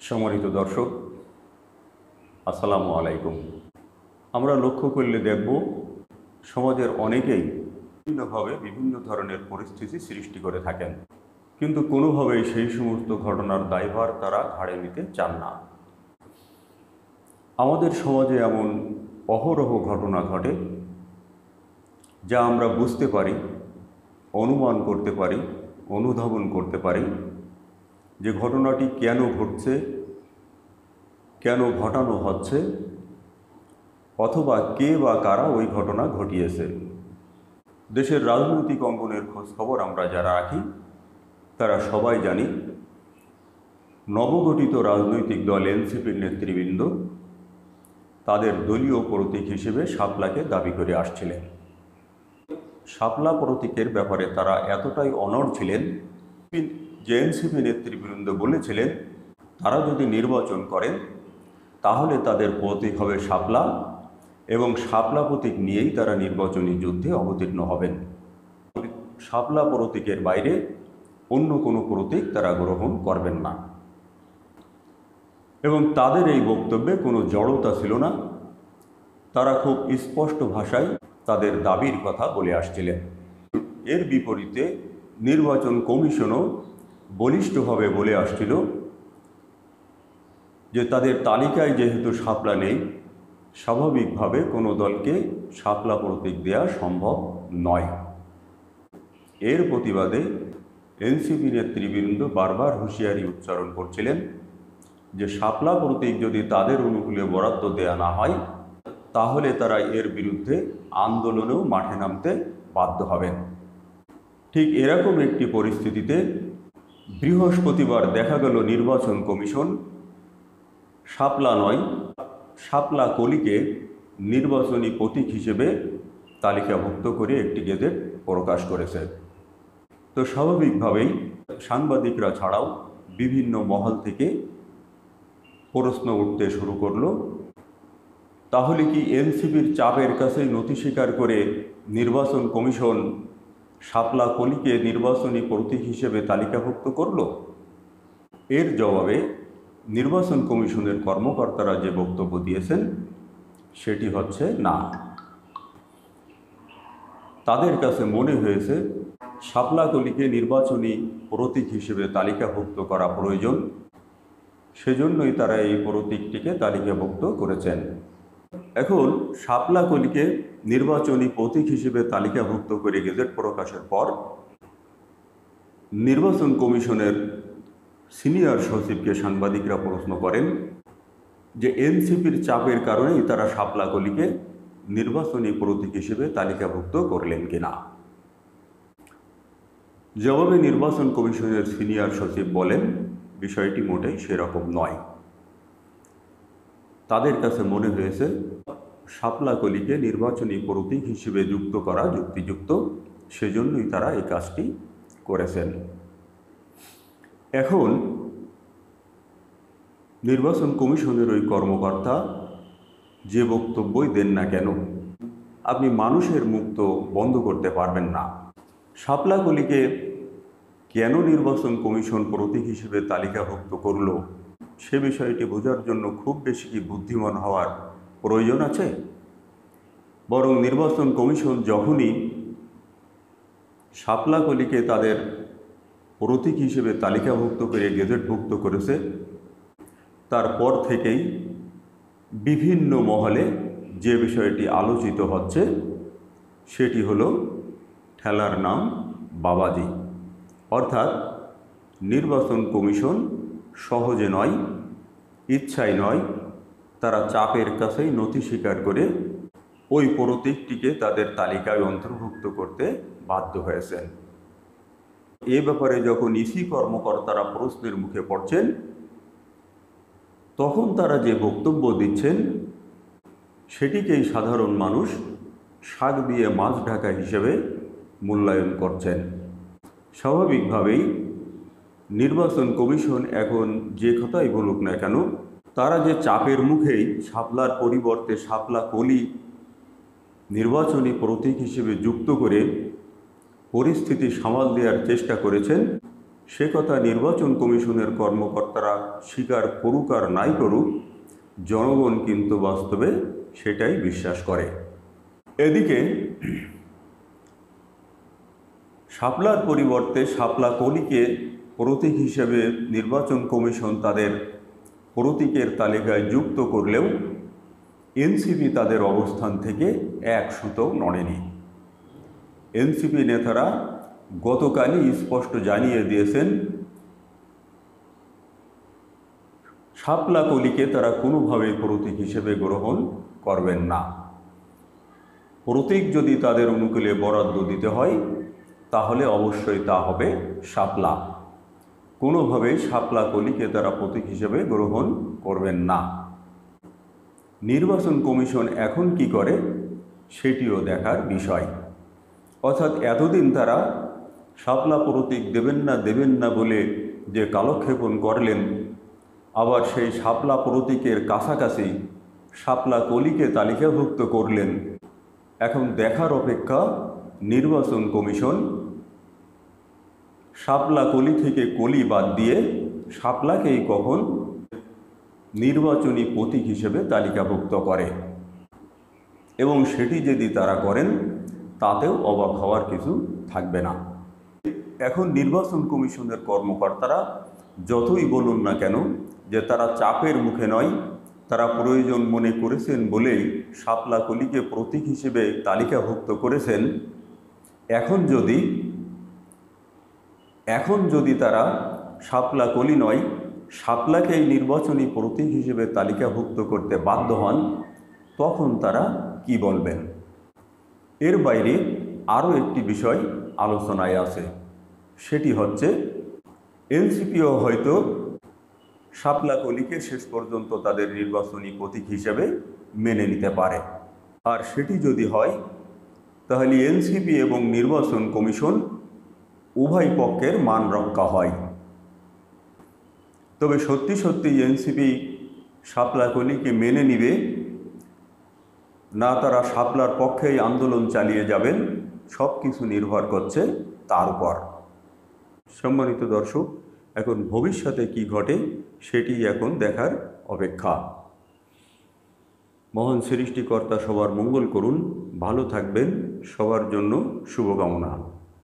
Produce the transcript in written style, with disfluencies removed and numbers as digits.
সম্মানিত দর্শক, আসসালামু আলাইকুম। আমরা লক্ষ্য করলে দেখব সমাজের অনেকেই বিভিন্নভাবে বিভিন্ন ধরনের পরিস্থিতি সৃষ্টি করে থাকেন, কিন্তু কোনোভাবেই সেই সমস্ত ঘটনার দায়ভার তারা ঘাড়ে নিতে চান না। আমাদের সমাজে এমন অহরহ ঘটনা ঘটে যা আমরা বুঝতে পারি, অনুমান করতে পারি, অনুধাবন করতে পারি যে ঘটনাটি কেন ঘটছে, কেন ঘটানো হচ্ছে, অথবা কে বা কারা ওই ঘটনা ঘটিয়েছে। দেশের রাজনৈতিক অঙ্গনের খোঁজখবর আমরা যারা রাখি তারা সবাই জানি, নবগঠিত রাজনৈতিক দল এনসিপির নেতৃবৃন্দ তাদের দলীয় প্রতীক হিসেবে শাপলাকে দাবি করে আসছিলেন। শাপলা প্রতীকের ব্যাপারে তারা এতটাই অনড় ছিলেন যে এনসিপি নেতৃবৃন্দ বলেছিলেন তারা যদি নির্বাচন করেন তাহলে তাদের প্রতীক হবে শাপলা এবং শাপলা প্রতীক নিয়েই তারা নির্বাচনী যুদ্ধে অবতীর্ণ হবেন। শাপলা প্রতীকের বাইরে অন্য কোনো প্রতীক তারা গ্রহণ করবেন না এবং তাদের এই বক্তব্যে কোনো জড়তা ছিল না। তারা খুব স্পষ্ট ভাষায় তাদের দাবির কথা বলে আসছিলেন। এর বিপরীতে নির্বাচন কমিশনও বলিষ্ঠভাবে বলে আসছিল যে তাদের তালিকায় যেহেতু শাপলা নেই, স্বাভাবিকভাবে কোনো দলকে শাপলা প্রতীক দেওয়া সম্ভব নয়। এর প্রতিবাদে এনসিপি নেতৃবৃন্দ বারবার হুঁশিয়ারি উচ্চারণ করছিলেন যে শাপলা প্রতীক যদি তাদের অনুকূলে বরাদ্দ দেয়া না হয় তাহলে তারা এর বিরুদ্ধে আন্দোলনেও মাঠে নামতে বাধ্য হবেন। ঠিক এরকম একটি পরিস্থিতিতে বৃহস্পতিবার দেখা গেল নির্বাচন কমিশন শাপলা নয়, শাপলা কলিকে নির্বাচনী প্রতীক হিসেবে তালিকাভুক্ত করে একটি গেজেট প্রকাশ করেছে। তো স্বাভাবিকভাবেই সাংবাদিকরা ছাড়াও বিভিন্ন মহল থেকে প্রশ্ন উঠতে শুরু করলো, তাহলে কি এনসিপির চাপের কাছে নথি স্বীকার করে নির্বাচন কমিশন শাপলা কলিকে নির্বাচনী প্রতীক হিসেবে তালিকাভুক্ত করল? এর জবাবে নির্বাচন কমিশনের কর্মকর্তারা যে বক্তব্য দিয়েছেন সেটি হচ্ছে না। তাদের কাছে মনে হয়েছে শাপলা কলিকে নির্বাচনী প্রতীক হিসেবে তালিকাভুক্ত করা প্রয়োজন, সেজন্যই তারা এই প্রতীকটিকে তালিকাভুক্ত করেছেন। এখন শাপলা কলিকে নির্বাচনী প্রতীক হিসেবে তালিকাভুক্ত করে গেজেট প্রকাশের পর নির্বাচন কমিশনের সিনিয়র সচিবকে সাংবাদিকরা প্রশ্ন করেন যে এনসিপির চাপের কারণেই তারা শাপলা কলিকে নির্বাচনী প্রতীক হিসেবে তালিকাভুক্ত করলেন কিনা। জবাবে নির্বাচন কমিশনের সিনিয়র সচিব বলেন বিষয়টি মোটেই সেরকম নয়। তাদের কাছে মনে হয়েছে শাপলা কলিকে নির্বাচনী প্রতীক হিসেবে যুক্ত করা যুক্তিযুক্ত, সেজন্যই তারা এই কাজটি করেছেন। এখন নির্বাচন কমিশনের ওই কর্মকর্তা যে বক্তব্যই দেন না কেন, আপনি মানুষের মুখ তো বন্ধ করতে পারবেন না। শাপলা কলিকে কেন নির্বাচন কমিশন প্রতীক হিসেবে তালিকাভুক্ত করল সে বিষয়টি বোঝার জন্য খুব বেশি কি বুদ্ধিমান হওয়ার প্রয়োজন আছে? বরং নির্বাচন কমিশন যখনই শাপলা কলিকে তাদের প্রতীক হিসেবে তালিকাভুক্ত করে গেজেটভুক্ত করেছে, তারপর থেকেই বিভিন্ন মহলে যে বিষয়টি আলোচিত হচ্ছে সেটি হলো ঠেলার নাম বাবাজি। অর্থাৎ নির্বাচন কমিশন সহজে নয়, ইচ্ছায় নয়, তারা চাপের কাছেই নথি স্বীকার করে ওই প্রতীকটিকে তাদের তালিকায় অন্তর্ভুক্ত করতে বাধ্য হয়েছেন। এ ব্যাপারে যখন ইসি কর্মকর্তারা প্রশ্নের মুখে পড়ছেন তখন তারা যে বক্তব্য দিচ্ছেন সেটিকেই সাধারণ মানুষ শাক দিয়ে মাছ ঢাকা হিসেবে মূল্যায়ন করছেন। স্বাভাবিকভাবেই নির্বাচন কমিশন এখন যে কথাই বলুক না কেন, তারা যে চাপের মুখেই শাপলার পরিবর্তে শাপলা কলি নির্বাচনী প্রতীক হিসেবে যুক্ত করে পরিস্থিতি সামাল দেওয়ার চেষ্টা করেছেন, সে কথা নির্বাচন কমিশনের কর্মকর্তারা স্বীকার করুক আর নাই করুক, জনগণ কিন্তু বাস্তবে সেটাই বিশ্বাস করে। এদিকে শাপলার পরিবর্তে শাপলা কলিকে প্রতীক হিসেবে নির্বাচন কমিশন তাদের প্রতীকের তালিকায় যুক্ত করলেও এনসিপি তাদের অবস্থান থেকে এক সুতো নড়েনি। এনসিপি নেতারা গতকালই স্পষ্ট জানিয়ে দিয়েছেন, শাপলা কলিকে তারা কোনোভাবেই প্রতীক হিসেবে গ্রহণ করবেন না। প্রতীক যদি তাদের অনুকূলে বরাদ্দ দিতে হয় তাহলে অবশ্যই তা হবে শাপলা। কোনোভাবেই শাপলা কলিকে তারা প্রতীক হিসেবে গ্রহণ করবেন না। নির্বাচন কমিশন এখন কি করে সেটিও দেখার বিষয়। অর্থাৎ এতদিন তারা শাপলা প্রতীক দেবেন না বলে যে কালক্ষেপণ করলেন, আবার সেই শাপলা প্রতীকের কাছাকাছি শাপলা কলিকে তালিকাভুক্ত করলেন। এখন দেখার অপেক্ষা নির্বাচন কমিশন শাপলা কলি থেকে কলি বাদ দিয়ে শাপলাকেই কখন নির্বাচনী প্রতীক হিসেবে তালিকাভুক্ত করে, এবং সেটি যদি তারা করেন তাতেও অবাক হওয়ার কিছু থাকবে না। এখন নির্বাচন কমিশনের কর্মকর্তারা যতই বলুন না কেন যে তারা চাপের মুখে নয়, তারা প্রয়োজন মনে করেছেন বলেই শাপলা কলিকে প্রতীক হিসেবে তালিকাভুক্ত করেছেন, এখন যদি তারা শাপলা কলি নয় শাপলাকেই নির্বাচনী প্রতীক হিসেবে তালিকাভুক্ত করতে বাধ্য হন, তখন তারা কি বলবেন? এর বাইরে আরও একটি বিষয় আলোচনায় আছে, সেটি হচ্ছে এনসিপিও হয়তো শাপলা কলিকে শেষ পর্যন্ত তাদের নির্বাচনী প্রতীক হিসেবে মেনে নিতে পারে। আর সেটি যদি হয় তাহলে এনসিপি এবং নির্বাচন কমিশন উভয় পক্ষের মান রক্ষা হয়। তবে সত্যি সত্যি এনসিপি শাপলা কলিকে মেনে নিবে না তারা শাপলার পক্ষেই আন্দোলন চালিয়ে যাবেন, সব কিছু নির্ভর করছে তার উপর। সম্মানিত দর্শক, এখন ভবিষ্যতে কি ঘটে সেটি এখন দেখার অপেক্ষা। মহান সৃষ্টিকর্তা সবার মঙ্গল করুন, ভালো থাকবেন, সবার জন্য শুভকামনা।